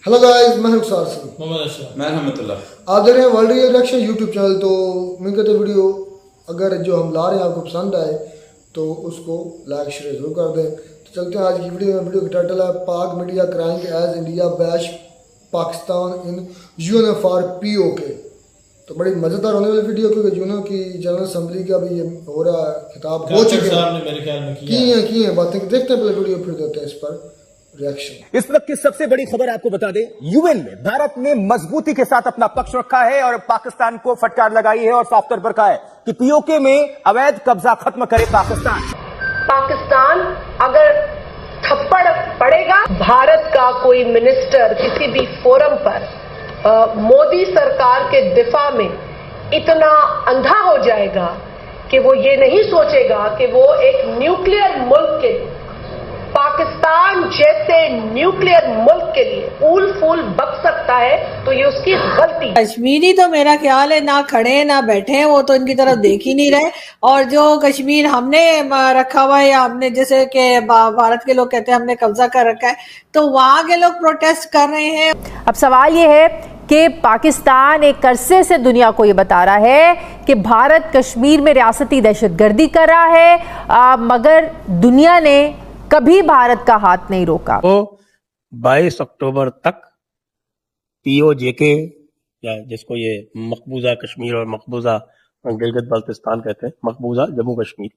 Hello guys, मैं रुखसार सिंह, मैं रहमतुल्लाह। आप देख रहे हैं वर्ल्ड रिएक्शन यूट्यूब चैनल। तो उम्मीद करते वीडियो अगर जो हम ला रहे हैं आपको पसंद आए तो उसको लाइक शेयर जरूर कर दें। तो चलते हैं आज की वीडियो में। वीडियो का टाइटल है Pak media crying as India bash Pakistan in UNFR PoK. तो बड़ी मज़ेदार होने वाली वीडियो, क्योंकि यूएनओ की जनरल असम्बली का भी ये हो रहा है, खिताब हो चुके हैं, की हैं बातें। देखते हैं पहले वीडियो, फिर देते हैं इस पर रिएक्शन। इस वक्त की सबसे बड़ी खबर आपको बता दें, यूएन में भारत ने मजबूती के साथ अपना पक्ष रखा है और पाकिस्तान को फटकार लगाई है और साफ तौर पर कहा है कि पीओके में अवैध कब्जा खत्म करे पाकिस्तान। पाकिस्तान अगर थप्पड़ पड़ेगा, भारत का कोई मिनिस्टर किसी भी फोरम पर मोदी सरकार के दिफा में इतना अंधा हो जाएगा कि वो ये नहीं सोचेगा कि वो एक न्यूक्लियर मुल्क के, पाकिस्तान जैसे न्यूक्लियर मुल्क के लिए ऊल फूल बक सकता है, तो ये उसकी गलती है। कश्मीरी तो मेरा ख्याल है ना खड़े ना बैठे हैं, वो तो इनकी तरफ देख ही नहीं रहे। और जो कश्मीर हमने रखा हुआ है, या हमने जैसे कि भारत के लोग कहते हैं हमने कब्जा कर रखा है, तो वहां के लोग प्रोटेस्ट कर रहे हैं। अब सवाल ये है कि पाकिस्तान एक अरसे से दुनिया को ये बता रहा है कि भारत कश्मीर में रियासती दहशतगर्दी कर रहा है, मगर दुनिया ने कभी भारत का हाथ नहीं रोका। तो 22 अक्टूबर तक पीओजेके, या जिसको ये मकबूजा कश्मीर और मकबूजा गिलगित बल्तिस्तान कहते हैं, मकबूजा जम्मू कश्मीर,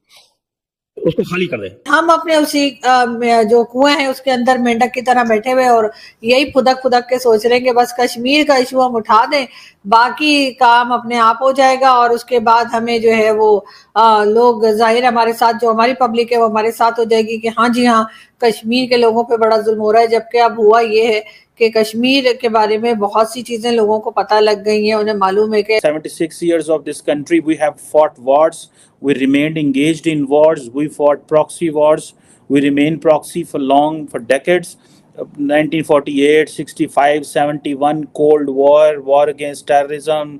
उसको खाली कर दें। हम अपने उसी जो कुएं हैं उसके अंदर मेंढक की तरह बैठे हुए और यही फुदक फुदक के सोच रहे हैं कि बस कश्मीर का इशू हम उठा दें, बाकी काम अपने आप हो जाएगा। और उसके बाद हमें जो है वो लोग जाहिर हमारे साथ, जो हमारी पब्लिक है वो हमारे साथ हो जाएगी कि हाँ जी हाँ, कश्मीर के लोगों पे बड़ा जुल्म हो रहा है। जबकि अब हुआ ये है कि कश्मीर के बारे में बहुत सी चीजें लोगों को पता लग गई हैं, उन्हें मालूम है कि 76 years of this country we have fought wars, we remained engaged in wars, we fought proxy wars, we remained proxy for decades. 1948, 65, 71, Cold War, war against terrorism,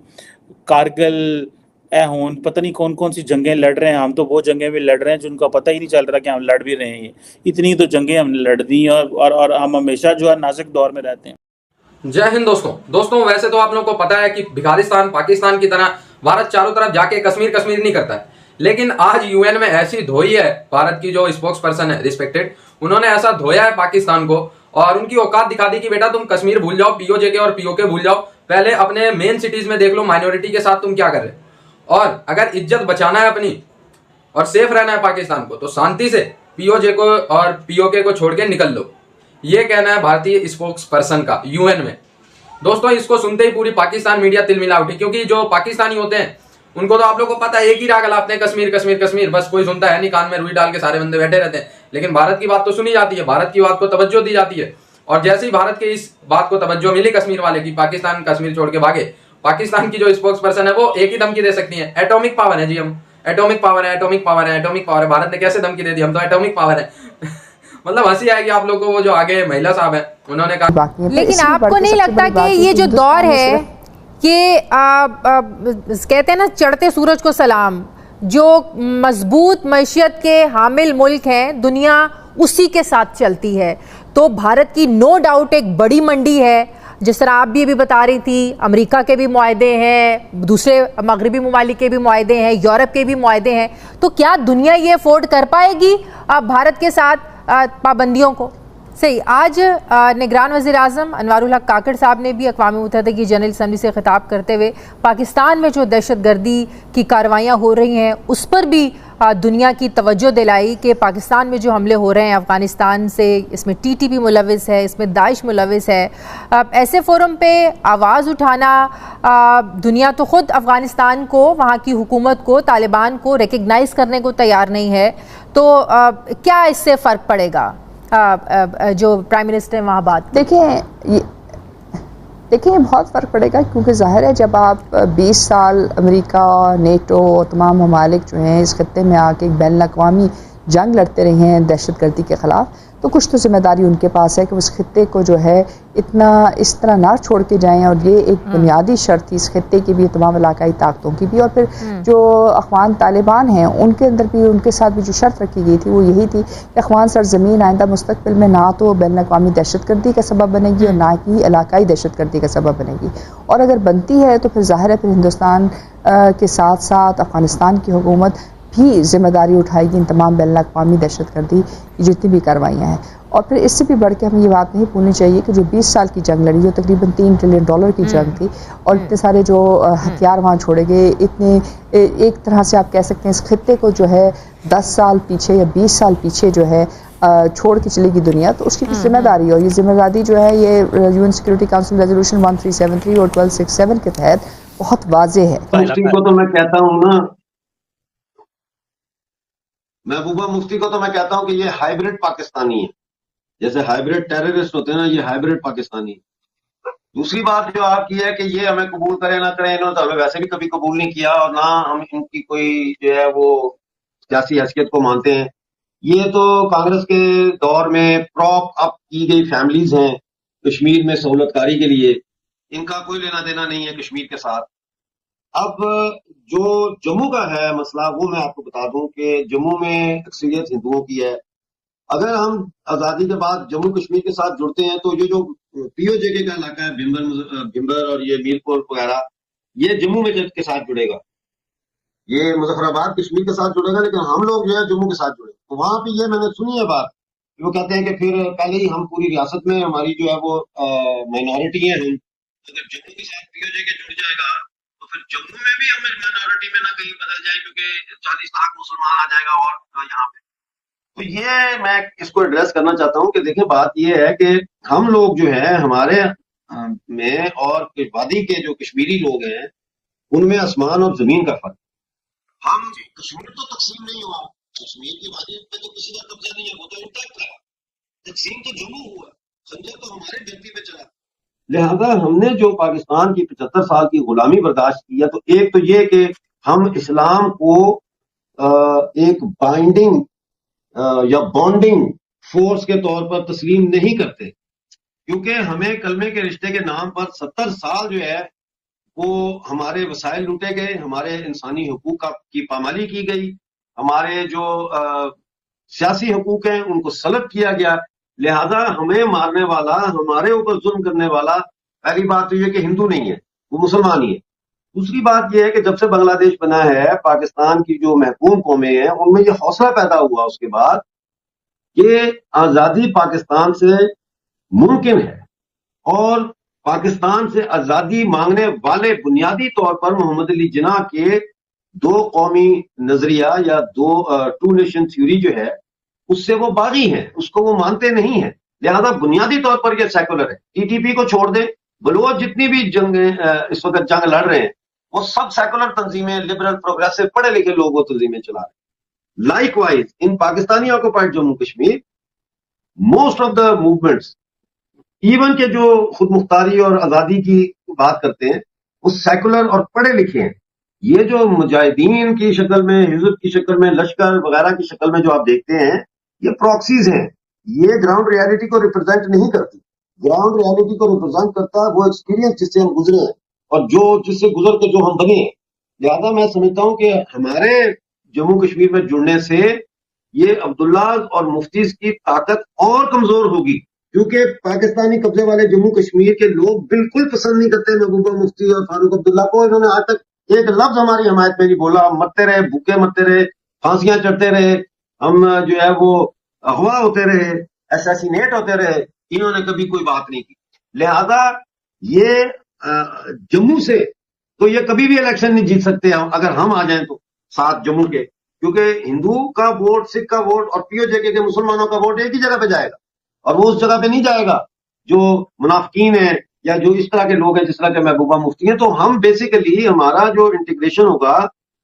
Kargil, हूँ पता नहीं कौन कौन सी जंगें लड़ रहे हैं। हम तो वो जंगें भी लड़ रहे हैं जिनका पता ही नहीं चल रहा कि हम लड़ भी रहे हैं। इतनी तो जंगें हमने लड़ दी हैं और हम हमेशा जो है नाजुक दौर में रहते हैं। जय हिंद दोस्तों, वैसे तो आप लोगों को पता है कि भिखारिस्तान पाकिस्तान की तरह भारत चारों तरफ जाके कश्मीर नहीं करता है, लेकिन आज यूएन में ऐसी धोई है भारत की जो स्पोक्स पर्सन है रिस्पेक्टेड, उन्होंने ऐसा धोया है पाकिस्तान को और उनकी औकात दिखा दी कि बेटा तुम कश्मीर भूल जाओ, पीओजेके और पीओके भूल जाओ, पहले अपने मेन सिटीज में देख लो माइनॉरिटी के साथ तुम क्या कर रहे हो। और अगर इज्जत बचाना है अपनी और सेफ रहना है पाकिस्तान को, तो शांति से पीओजेके और पीओके को छोड़ के निकल लो। ये कहना है भारतीय स्पोक्स पर्सन का यूएन में। दोस्तों, इसको सुनते ही पूरी पाकिस्तान मीडिया तिलमिला उठी, क्योंकि जो पाकिस्तानी होते हैं उनको तो आप लोग को पता है एक ही राग लाते हैं, कश्मीर कश्मीर कश्मीर, बस कोई सुनता है नहीं, कान में रुई डाल के सारे बंदे बैठे रहते हैं। लेकिन भारत की बात तो सुनी जाती है, भारत की बात को तवज्जो दी जाती है। और जैसे ही भारत के इस बात को तवज्जो मिली कश्मीर वाले की, पाकिस्तान कश्मीर छोड़ के भागे। पाकिस्तान की जो स्पोक्स पर्सन है वो एक ही धमकी दे सकती है, एटॉमिक पावर है जी, हम एटॉमिक पावर है, एटॉमिक पावर है, एटॉमिक पावर है। भारत ने कैसे धमकी दे दी, हम तो एटॉमिक पावर है। मतलब हंसी आएगी आप लोगों को। वो जो आगे महिला साहब है उन्होंने कहा, लेकिन आपको नहीं लगता कि ये जो दौर है कि कहते हैं ना चढ़ते सूरज को सलाम, जो मजबूत मैशियत के हामिल मुल्क हैं दुनिया उसी के साथ चलती है। तो भारत की नो डाउट एक बड़ी मंडी है, जिस तरह आप भी अभी बता रही थी, अमेरिका के भी मुआहदे हैं, दूसरे मगरबी ममालिक के भी मुआहदे हैं, यूरोप के भी मुआहदे हैं। तो क्या दुनिया ये अफोर्ड कर पाएगी भारत के साथ पाबंदियों को? सही, आज निगरान वज़ीर आज़म अनवारुल हक काकड़ साहब ने भी अक़वाम मुत्तहिदा की जनरल असम्बली से खिताब करते हुए पाकिस्तान में जो दहशतगर्दी की कार्रवाइयाँ हो रही हैं उस पर भी दुनिया की तवज्जो दिलाई कि पाकिस्तान में जो हमले हो रहे हैं अफ़गानिस्तान से, इसमें टीटीपी मुलविस है, इसमें दाइश मुलविस है। ऐसे फोरम पे आवाज़ उठाना, दुनिया तो ख़ुद अफ़गानिस्तान को, वहाँ की हुकूमत को, तालिबान को रिकग्नाइज़ करने को तैयार नहीं है। तो क्या इससे फ़र्क पड़ेगा जो प्राइम मिनिस्टर वहाँ बात? देखिए बहुत फ़र्क पड़ेगा, क्योंकि ज़ाहिर है जब आप 20 साल अमेरिका, नेटो और तमाम ममालिक जो हैं इस खत्ते में आके एक बैनुल-अक़वामी جنگ لڑتے رہے ہیں دہشت گردی کے خلاف، تو کچھ تو ذمہ داری ان کے پاس ہے کہ اس خطے کو جو ہے اتنا اس طرح نہ چھوڑ کے جائیں. اور یہ ایک بنیادی شرط تھی اس خطے کی بھی، تمام علاقائی طاقتوں کی بھی. اور پھر جو اخوان طالبان ہیں ان کے اندر بھی، ان کے ساتھ بھی جو شرط رکھی گئی تھی وہ یہی تھی کہ اخوان سرزمین آئندہ مستقبل میں نہ تو بین الاقوامی دہشت گردی کا سبب بنے گی اور نہ ہی علاقائی دہشت گردی کا سبب بنے گی. اور اگر بنتی ہے تو پھر ظاہر ہے پھر ہندوستان کے ساتھ ساتھ افغانستان کی حکومت بھی ذمہ داری اٹھائے گی ان تمام بین الاقوامی دہشت گردی کی جتنی بھی کارروائیاں ہیں. اور پھر اس سے بھی بڑھ کے ہمیں یہ بات نہیں بھولنی چاہیے کہ جو 20 سال کی جنگ لڑی، جو تقریباً $3 ٹریلین کی جنگ تھی، اور اتنے سارے جو ہتھیار وہاں چھوڑے گئے، اتنے ایک طرح سے آپ کہہ سکتے ہیں اس خطے کو جو ہے 10 سال پیچھے یا 20 سال پیچھے جو ہے چھوڑ کے چلے گی دنیا. تو اس کی ذمہ داری اور یہ ذمہ داری جو ہے یہ UN سیکورٹی کاؤنسل ریزولوشن 1373 اور 1267 کے تحت بہت واضح ہے. مفتی کو تو میں کہتا ہوں نا، محبوبہ مفتی کو تو میں کہتا ہوں کہ یہ ہائیبرڈ پاکستانی ہے، جیسے ہائیبرڈ ٹیررسٹ ہوتے ہیں نا، یہ ہائیبرڈ پاکستانی ہے. دوسری بات جو آپ کی ہے کہ یہ ہمیں قبول کریں نہ کریں، انہوں نے تو ہمیں ویسے بھی کبھی قبول نہیں کیا اور نہ ہم ان کی کوئی جو ہے وہ سیاسی حیثیت کو مانتے ہیں. یہ تو کانگریس کے دور میں پراپ اپ کی گئی فیملیز ہیں کشمیر میں سہولت کاری کے لیے، ان کا کوئی لینا دینا نہیں ہے کشمیر کے ساتھ. اب جو جموں کا ہے مسئلہ وہ میں آپ کو بتا دوں کہ جموں میں اکثریت ہندوؤں کی ہے. اگر ہم آزادی کے بعد جموں کشمیر کے ساتھ جڑتے ہیں تو یہ جو POJK کا علاقہ ہے بھمبر اور یہ میر پور وغیرہ، یہ جموں میں کے ساتھ جڑے گا، یہ مظفر آباد کشمیر کے ساتھ جڑے گا، لیکن ہم لوگ جو ہے جموں کے ساتھ جڑے. تو وہاں پہ یہ میں نے سنی ہے بات، وہ کہتے ہیں کہ پھر پہلے ہی ہم پوری ریاست میں ہماری جو ہے وہ مائنورٹی ہیں، ہم اگر جموں کے ساتھ POJK جڑ جائے گا تو پھر جموں میں بھی ہمیں مائنورٹی میں نہ کہیں بدل جائے، کیونکہ 40 لاکھ مسلمان آ جائے گا اور یہاں پہ. تو یہ میں اس کو ایڈریس کرنا چاہتا ہوں کہ دیکھیں بات یہ ہے کہ ہم لوگ جو ہے ہمارے میں اور وادی کے جو کشمیری لوگ ہیں ان میں آسمان اور زمین کا فرق. ہم کشمیر تو تقسیم نہیں ہوا، کشمیر کی وادی پہ تو کسی کا قبضہ نہیں ہے، وہ تو انٹیکٹ رہا. تقسیم تو جموں ہوا، خنجر تو ہمارے دھرتی پہ چلا. لہذا ہم نے جو پاکستان کی 75 سال کی غلامی برداشت کی ہے، تو ایک تو یہ کہ ہم اسلام کو ایک بائنڈنگ یا بانڈنگ فورس کے طور پر تسلیم نہیں کرتے، کیونکہ ہمیں کلمے کے رشتے کے نام پر 70 سال جو ہے وہ ہمارے وسائل لوٹے گئے، ہمارے انسانی حقوق کی پامالی کی گئی، ہمارے جو سیاسی حقوق ہیں ان کو سلب کیا گیا. لہذا ہمیں مارنے والا، ہمارے اوپر ظلم کرنے والا، پہلی بات تو یہ کہ ہندو نہیں ہے، وہ مسلمان ہی ہے. دوسری بات یہ ہے کہ جب سے بنگلہ دیش بنا ہے، پاکستان کی جو محکوم قومیں ہیں ان میں یہ حوصلہ پیدا ہوا اس کے بعد کہ آزادی پاکستان سے ممکن ہے، اور پاکستان سے آزادی مانگنے والے بنیادی طور پر محمد علی جناح کے 2 قومی نظریہ یا 2 نیشن تھیوری جو ہے اس سے وہ باغی ہیں، اس کو وہ مانتے نہیں ہیں. لہذا بنیادی طور پر یہ سیکولر ہے. TTP کو چھوڑ دیں، بلوچ جتنی بھی اس وقت جنگ لڑ رہے ہیں وہ سب سیکولر تنظیمیں، لبرل پروگریسو پڑھے لکھے لوگ وہ تنظیمیں چلا رہے ہیں. Like wise in Pakistani occupied Jammu Kashmir most of the movements even کے جو خود مختاری اور آزادی کی بات کرتے ہیں وہ سیکولر اور پڑھے لکھے ہیں. یہ جو مجاہدین کی شکل میں، حزب کی شکل میں، لشکر وغیرہ کی شکل میں جو آپ دیکھتے ہیں یہ پراکسیز ہیں، یہ گراؤنڈ ریالٹی کو ریپرزینٹ نہیں کرتی. گراؤنڈ ریالٹی کو ریپرزینٹ کرتا ہے وہ ایکسپیرینس جس سے ہم گزرے ہیں اور جس سے گزر کے جو ہم بنے ہیں. لہٰذا میں سمجھتا ہوں کہ ہمارے جموں کشمیر میں جڑنے سے یہ عبداللہ اور مفتیز کی طاقت اور کمزور ہوگی، کیونکہ پاکستانی قبضے والے جموں کشمیر کے لوگ بالکل پسند نہیں کرتے محبوبہ مفتی اور فاروق عبداللہ کو. انہوں نے آج تک ایک لفظ ہماری حمایت میں نہیں بولا. ہم مرتے رہے، بھوکے مرتے رہے، پھانسیاں چڑھتے رہے، ہم جو ہے وہ اغوا ہوتے رہے، اسیسینیٹ ہوتے رہے، انہوں نے کبھی کوئی بات نہیں کی. لہذا یہ جموں سے تو یہ کبھی بھی الیکشن نہیں جیت سکتے اگر ہم آ جائیں تو ساتھ جموں کے، کیونکہ ہندو کا ووٹ، سکھ کا ووٹ اور POJK کے مسلمانوں کا ووٹ ایک ہی جگہ پہ جائے گا، اور وہ اس جگہ پہ نہیں جائے گا جو منافقین ہیں یا جو اس طرح کے لوگ ہیں جس طرح کے محبوبہ مفتی ہیں. تو ہم بیسیکلی ہمارا جو انٹیگریشن ہوگا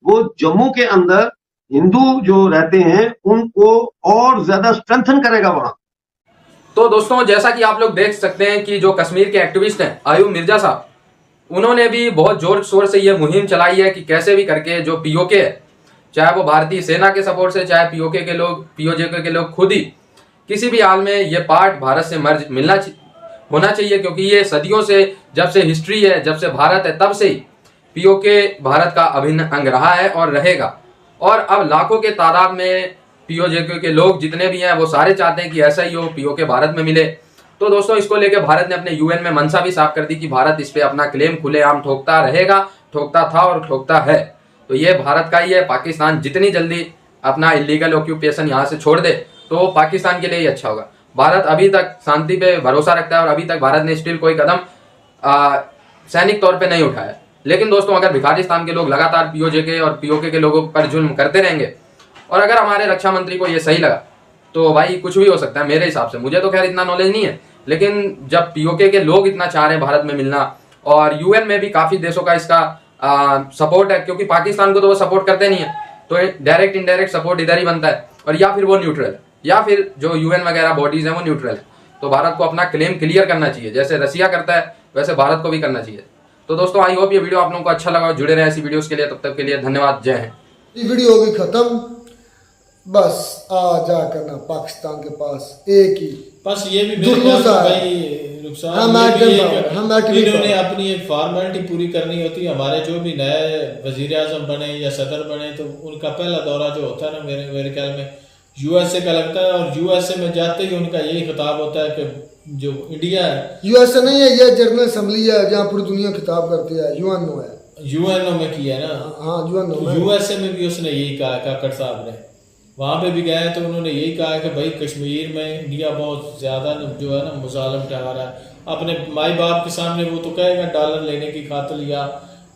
وہ جموں کے اندر ہندو جو رہتے ہیں ان کو اور زیادہ اسٹرینتھن کرے گا وہاں. تو دوستوں جیسا کہ آپ لوگ دیکھ سکتے ہیں کہ جو کشمیر کے ایکٹیوسٹ ہیں ایوب مرزا صاحب، انہوں نے بھی بہت زور شور سے یہ مہم چلائی ہے کہ کیسے بھی کر کے جو POK ہے चाहे वो भारतीय सेना के सपोर्ट से, चाहे पीओके के लोग, पीओजेके के लोग खुद ही, किसी भी हाल में ये पार्ट भारत से मर्ज होना चाहिए, क्योंकि ये सदियों से, जब से हिस्ट्री है, जब से भारत है, तब से ही पीओके भारत का अभिन्न अंग रहा है और रहेगा। और अब लाखों के तादाद में पीओजेके के लोग जितने भी हैं वो सारे चाहते हैं कि ऐसा ही हो, पीओके भारत में मिले। तो दोस्तों इसको लेकर भारत ने अपने यूएन में मंशा भी साफ कर दी कि भारत इस पे अपना क्लेम खुलेआम ठोकता रहेगा, ठोकता था और ठोकता है। तो ये भारत का ही है। पाकिस्तान जितनी जल्दी अपना इलीगल ऑक्यूपेशन यहाँ से छोड़ दे तो पाकिस्तान के लिए ही अच्छा होगा। भारत अभी तक शांति पे भरोसा रखता है और अभी तक भारत ने स्टिल कोई कदम सैनिक तौर पे नहीं उठाया। लेकिन दोस्तों अगर भिखारिस्तान के लोग लगातार पीओजेके और पीओके के लोगों पर जुल्म करते रहेंगे और अगर हमारे रक्षा मंत्री को ये सही लगा तो भाई कुछ भी हो सकता है मेरे हिसाब से। मुझे तो खैर इतना नॉलेज नहीं है, लेकिन जब पीओके के लोग इतना चाह रहे हैं भारत में मिलना और यूएन में भी काफी देशों का इसका सपोर्ट है, क्योंकि पाकिस्तान को तो वो सपोर्ट करते नहीं है, तो डायरेक्ट इनडायरेक्ट सपोर्ट इधर ही बनता है, और या फिर वो न्यूट्रल है या फिर जो यूएन वगैरह बॉडीज हैं वो न्यूट्रल है। तो भारत को अपना क्लेम क्लियर करना चाहिए, जैसे रसिया करता है वैसे भारत को भी करना चाहिए। तो दोस्तों आई होप ये वीडियो आप लोगों को अच्छा लगा, जुड़े रहे ऐसी वीडियोस के लिए। तब तक के लिए धन्यवाद, जय हिंद। ये वीडियो होगी खत्म, बस आ जा करना पाकिस्तान के पास एक ही बस ये भी मेरे ख्याल से भाई नुकसान इन्होंने अपनी एक फॉर्मेलिटी पूरी करनी होती है। हमारे जो भी नए वजीर आजम बने या सदर बने तो उनका पहला दौरा जो होता है ना मेरे ख्याल में यूएसए का लगता है, और यूएसए में जाते ही उनका यही खिताब होता है कि जो इंडिया है, यूएसए नहीं है, ये जनरल असेंबली है जहाँ पूरी दुनिया खिताब करती है, यूएनओ है, यूएनओ में किया है ना। हाँ यूएनओ में। यूएसए में भी उसने यही कहा, काकड़ साहब ने वहाँ पे भी गए तो उन्होंने यही कहा कि भाई कश्मीर में इंडिया बहुत ज़्यादा जो है ना मुजालम ठहरा रहा है। अपने माई बाप के सामने वो तो कहेगा डॉलर लेने की खातिर या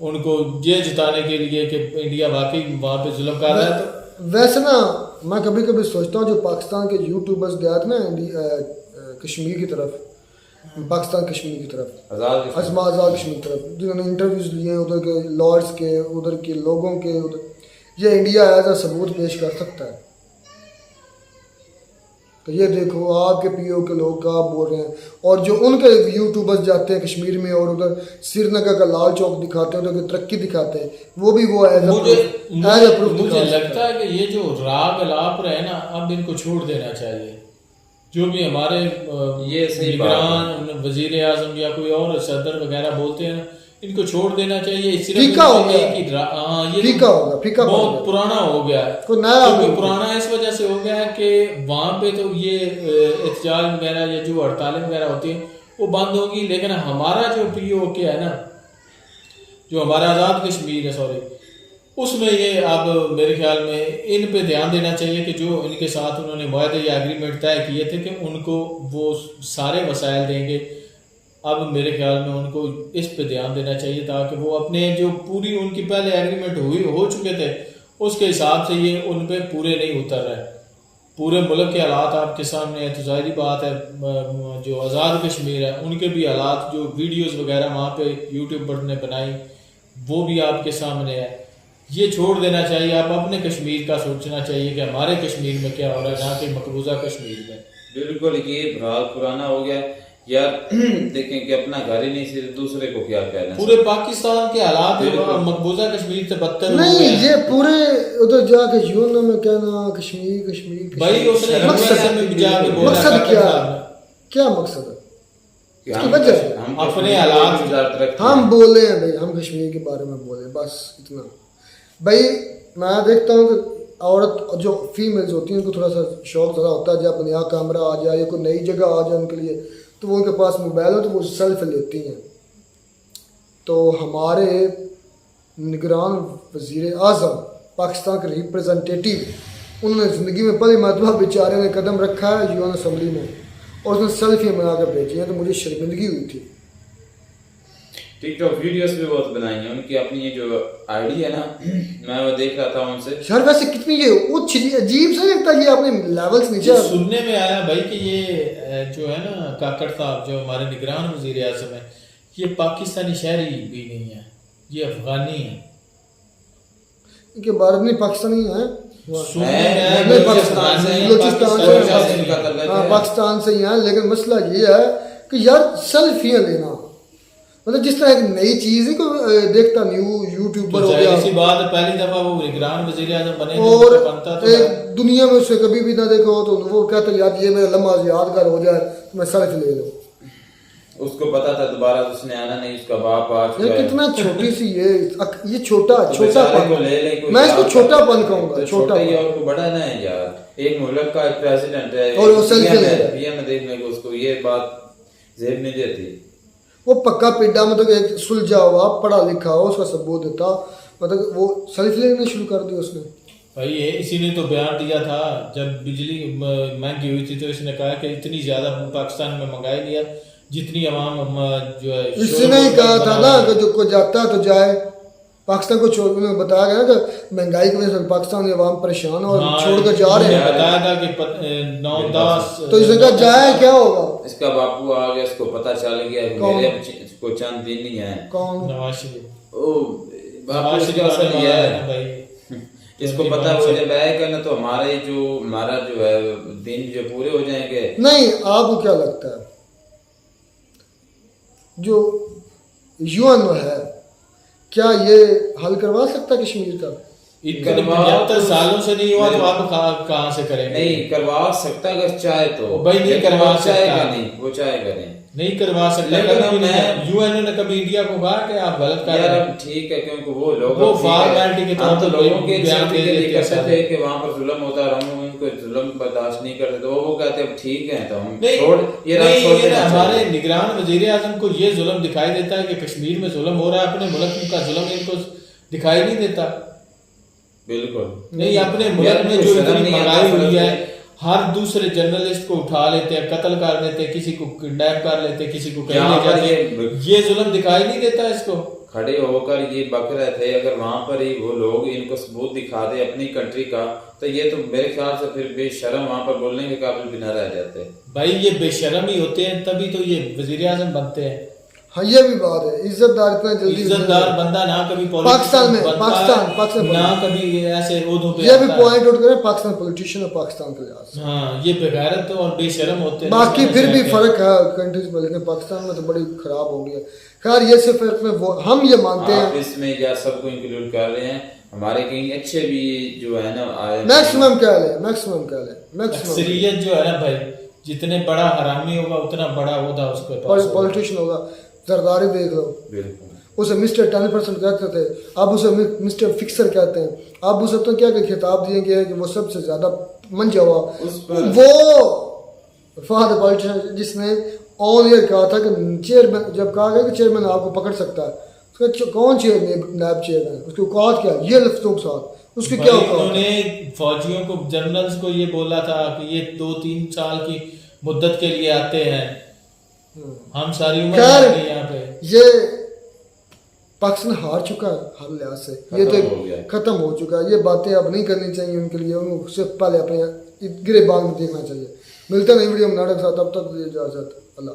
उनको ये जिताने के लिए कि इंडिया वाकई वहाँ पे जुल्म कर रहा है। तो वैसे ना मैं कभी कभी सोचता हूँ जो पाकिस्तान के यूट्यूबर्स गए थे ना कश्मीर की तरफ, पाकिस्तान कश्मीर की तरफ, आज़ाद कश्मीर की तरफ, जिन्होंने इंटरव्यूज लिए उधर के लॉर्ड्स के, उधर के लोगों के, उधर ये इंडिया एज अ सबूत पेश कर सकता है तो ये देखो आपके पीओ के लोग क्या बोल रहे हैं। और जो उनके यूट्यूबर्स जाते हैं कश्मीर में और उधर श्रीनगर का लाल चौक दिखाते हैं, उधर की तरक्की दिखाते हैं, वो भी वो मुझे लगता है कि ये जो राग अलाप रहे ना अब इनको छोड़ देना चाहिए। जो भी हमारे ये निगरान वजीर आजम या कोई और सदर वगैरह बोलते हैं ना, इनको छोड़ देना चाहिए। फीका हो गया, फीका बहुत पुराना हो गया है। क्योंकि पुराना इस वजह से हो गया है कि वहाँ पे तो ये एहतजाज वगैरह या जो हड़तालें वगैरह होती हैं वो बंद होगी, लेकिन हमारा जो पीओके है ना, जो हमारा आज़ाद कश्मीर है सॉरी, उसमें ये अब मेरे ख्याल में इन पे ध्यान देना चाहिए कि जो इनके साथ उन्होंने मुआहदे या एग्रीमेंट तय किए थे कि उनको वो सारे वसाइल देंगे। अब मेरे ख्याल में उनको इस पे ध्यान देना चाहिए ताकि वो अपने जो पूरी उनकी पहले एग्रीमेंट हो चुके थे उसके हिसाब से ये उन पे पूरे नहीं उतर रहे। पूरे मुल्क के हालात आपके सामने है, तो जाहिर बात है जो आज़ाद कश्मीर है उनके भी हालात, जो वीडियोस वगैरह वहाँ पे यूट्यूबर ने बनाई वो भी आपके सामने है। ये छोड़ देना चाहिए। आप अपने कश्मीर का सोचना चाहिए कि हमारे कश्मीर में क्या हो रहा है, जहाँ के मकबूजा कश्मीर में। बिल्कुल ये बहुत पुराना हो गया यार। देखें कि अपना घर ही नहीं सिर्फ दूसरे को क्या कहना, पूरे पाकिस्तान के हालात मकबूजा कश्मीर से बदतर नहीं, ये पूरे उधर जाके यूएनओ में कहना कश्मीर भाई उसने मकसद क्या मकसद है, हम अपने हालात हम बोले हैं भाई, हम कश्मीर के बारे में बोले बस इतना। भाई मैं देखता हूँ कि औरत जो फीमेल्स होती हैं उनको थोड़ा सा शौक ज़्यादा होता है, जब नया कैमरा आ जाए या कोई नई जगह आ जाए उनके लिए तो वो उनके पास मोबाइल हो तो वो सेल्फी लेती हैं। तो हमारे निगरान वज़ीर आज़म पाकिस्तान के रिप्रेजेंटेटिव उन्होंने ज़िंदगी में पहली मरतबा बेचारे ने कदम रखा है यूएन असम्बली में और उसने सेल्फी बना कर भेजी है, तो मुझे शर्मिंदगी हुई थी। टिकटॉक वीडियोस भी बहुत बनाई हैं उनकी, अपनी ये जो आईडी है ना मैं वो देख रहा था उनसे यार, वैसे कितनी ये उच्च अजीब सा लगता है, ये अपने लेवल्स नीचे सुनने में आया भाई कि ये जो है ना काकड़ साहब जो हमारे निगरान वज़ीर आज़म है ये पाकिस्तानी शहरी भी नहीं है, ये अफगानी है। इनके बारे में पाकिस्तानी है, पाकिस्तान से ही है, लेकिन मसला ये है कि यार सेल्फियाँ लेना مطلب جس طرح ایک نئی چیز ہے کہ دیکھتا نیو یوٹیوبر ہو گیا, اسی بات پہلی دفعہ وہ نگران وزیر اعظم بنے اور دنیا میں اسے کبھی بھی نہ دیکھا ہو تو وہ کہتا ہے یار یہ میرا لمحہ یادگار ہو جائے تو میں سیلفی لے لوں. اس کو پتا تھا دوبارہ اس نے آنا نہیں, اس کا باپ آ چکا ہے. کتنا چھوٹی سی یہ چھوٹا پن, میں اس کو چھوٹا پن کہوں گا, چھوٹا ہی اور کو بڑا نہ ہے یار. ایک ملک کا ایک پریزیڈنٹ ہے اور وہ سیلفی لے رہا ہے, پی ایم دیکھنے کو اس کو یہ بات زیب نہیں دیتی. وہ پکا پیڈا مطلب ایک سلجھا ہوا پڑھا لکھا ہو اس کا ثبوت دیتا, مطلب وہ سیلفی لینا شروع کر دی اس نے. بھائی اسی نے تو بیان دیا تھا جب بجلی مہنگی ہوئی تھی تو اس نے کہا کہ اتنی زیادہ پاکستان میں منگائی لیا جتنی عوام جو ہے. اس نے ہی کہا تھا نا کہ جو کوئی جاتا ہے تو جائے, پاکستان کو چھوڑ میں بتایا گیا کہ مہنگائی کی وجہ سے پاکستان کی عوام پریشان اور چھوڑ کر جا رہے ہیں. بتایا تھا کہ 9-10 تو اس نے کہا جائے کیا ہوگا. اس کا باپو آ گیا, اس کو پتا چل گیا میرے کو چند دن نہیں ہے. کون؟ نواز شریف. باپو اس کا اثر یہ ہے, اس کو پتا ہو جب آئے گا نا تو ہمارا جو ہے دن جو پورے ہو جائیں گے. نہیں آپ کو کیا لگتا ہے جو یو این او ہے کیا یہ حل کروا سکتا کشمیر کا؟ 75 سالوں سے نہیں ہوا تو آپ کہاں سے کریں گے؟ نہیں کروا سکتا اگر چاہے تو. بھائی نہیں کروا سکتا, وہ چاہے گا نہیں کروا سکتا. یو این او نے کبھی انڈیا کو کہا کہ آپ غلط کر رہے ہیں. ٹھیک ہے کیونکہ وہ لوگ فارمیلٹی کے طور پر لوگوں کے کہتے تھے کہ وہاں پر ظلم ہوتا ہے اور ہم ان کو ظلم برداشت نہیں کرتے, تو وہ کہتے ہیں ٹھیک ہے تو ہم چھوڑ یہ ہمارے نگران وزیر اعظم کو یہ ظلم دکھائی دیتا ہے کہ کشمیر میں ظلم ہو رہا ہے, اپنے ملک کا ظلم ان کو دکھائی نہیں دیتا. بالکل نہیں, اپنے ملک میں جو اتنی مہنگائی ہوئی ہے ہر دوسرے جرنلسٹ کو اٹھا لیتے ہیں, قتل کر دیتے ہیں, کسی کو کڈنیپ کر لیتے ہیں, کسی کو کہیں لے جاتے ہیں, یہ ظلم دکھائی نہیں دیتا اس کو. کھڑے ہو کر یہ بک رہے تھے, اگر وہاں پر ہی وہ لوگ ان کو ثبوت دکھا دے اپنی کنٹری کا تو یہ تو میرے خیال سے پھر بے شرم وہاں پر بولنے کے قابل بھی نہ رہ جاتے. بھائی یہ بے شرم ہی ہوتے ہیں تبھی تو یہ وزیر اعظم بنتے ہیں. ہاں یہ بھی بات ہے, عزت دار اتنا جلدی عزت دار بندہ نہ کبھی پاکستان میں پاکستان نہ کبھی ایسے عہدوں پہ. یہ بھی پوائنٹ آؤٹ کریں پاکستان پولیٹیشین اور پاکستان کے لحاظ سے. ہاں یہ بغیرت اور بے شرم ہوتے ہیں. باقی پھر بھی فرق ہے کنٹریز میں, لیکن پاکستان میں تو بڑی خراب ہو گیا. خیر یہ سے فرق میں ہم یہ مانتے ہیں اس میں یا سب کو انکلوڈ کر رہے ہیں, ہمارے کہیں اچھے بھی جو ہے نا میکسیمم کہہ لیں اکثریت جو ہے نا بھائی, جتنے بڑا حرامی ہوگا اتنا بڑا عہدہ اس کے پاس پولیٹیشین ہوگا. زرداری دیکھ لو, اسے مسٹر 10% کہتے تھے, اب اسے مسٹر فکسر کہتے ہیں. اب اسے تو کیا کہ خطاب دیے گئے کہ وہ سب سے زیادہ منجا ہوا وہ فہد پالیٹیشین جس نے آن ایئر کہا تھا کہ چیئرمین, جب کہا گیا کہ چیئرمین آپ کو پکڑ سکتا ہے, اس کا کون چیئرمین نائب چیئرمین, اس کی اوقات کیا, یہ لفظوں کے ساتھ اس کی کیا اوقات. انہوں نے فوجیوں کو جنرلز کو یہ بولا تھا کہ یہ 2-3 سال کی مدت کے لیے آتے ہیں, ہم ساری عمر یہاں پہ. یہ پاکستان ہار چکا ہے ہر لحاظ سے, یہ تو ختم ہو چکا ہے. یہ باتیں اب نہیں کرنی چاہیے ان کے لیے, ان کو صرف پہلے اپنے گرے بال میں دیکھنا چاہیے. ملتے ہیں نئی ویڈیو میں ناٹک ساتھ, تب تک اجازت, اللہ.